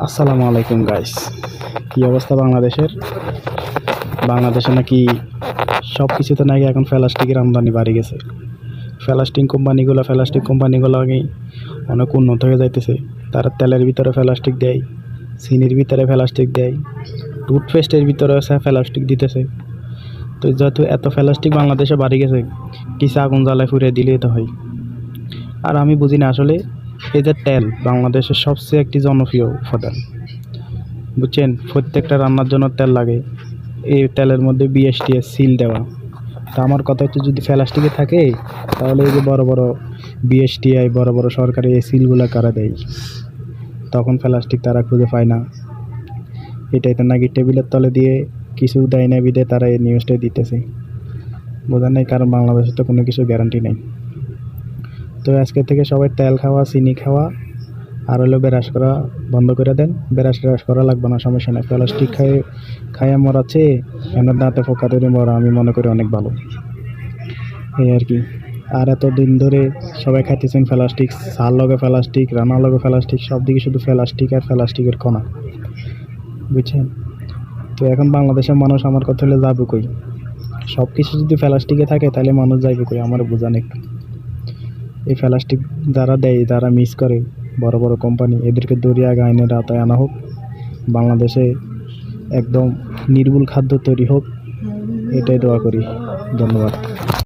আসসালামু আলাইকুম গাইস। কি অবস্থা বাংলাদেশের? বাংলাদেশে নাকি সব কিছুতে নাকি এখন প্লাস্টিকের আমদানি বাড়ি গেছে। প্লাস্টিক কোম্পানিগুলো আগে অনেক উন্নত হয়ে যাইতেছে। তারা তেলের ভিতরে প্লাস্টিক দেয়, চিনির ভিতরে প্লাস্টিক দেয়, টুথপেস্টের ভিতরে প্লাস্টিক দিতেছে। তো যেহেতু এত প্লাস্টিক বাংলাদেশে বাড়ি গেছে, কিছু আগুন জ্বালায় ফুরিয়ে দিলেই তো হয়। আর আমি বুঝি না আসলে এই যে তেল বাংলাদেশের সবচেয়ে একটি জনপ্রিয় উপাদান, বুঝছেন? প্রত্যেকটা রান্নার জন্য তেল লাগে। এই তেলের মধ্যে বিএসটিএস সিল দেওয়া। তা আমার কথা হচ্ছে, যদি প্লাস্টিকে থাকে তাহলে এই যে বড় বড় বিএসটিআই বড় বড় সরকারি এই সিলগুলো কারা দেয়? তখন প্লাস্টিক তারা খুঁজে পায় না। এটাই তো নাকি টেবিলের তলে দিয়ে কিছু দেয় না, বিদে তারা এই নিউজটাই দিতেছে। বোঝা নেই, কারণ বাংলাদেশে তো কোনো কিছু গ্যারান্টি নেই। তো আজকে থেকে সবাই তেল খাওয়া, চিনি খাওয়া আর হলো ব্রাশ করা বন্ধ করে দেন। ব্রাশ করা লাগবে না, সমস্যা নেই। প্লাস্টিক খাইয়ে মরাচ্ছে, কেন দাঁতে পোকা ধরে মরা আমি মনে করি অনেক ভালো, এই আর কি। আর এত দিন ধরে সবাই খাইতেছেন প্লাস্টিক, চাল লগে প্লাস্টিক, রান্নার লগে প্লাস্টিক, সব দিকে শুধু প্লাস্টিক আর প্লাস্টিকের কণা, বুঝছেন? তো এখন বাংলাদেশের মানুষ, আমার কথা হলে যাবে কই? সব কিছু যদি প্লাস্টিকে থাকে তাহলে মানুষ যাইবে কই? আমার বোঝান একটু। এই প্লাস্টিক যারা দেয়, যারা মিস করে, বড় বড় কোম্পানি, এদেরকে দরিয়া আইনের আওতায় আনা হোক। বাংলাদেশে একদম নির্মূল খাদ্য তৈরি হোক, এটাই দোয়া করি। ধন্যবাদ।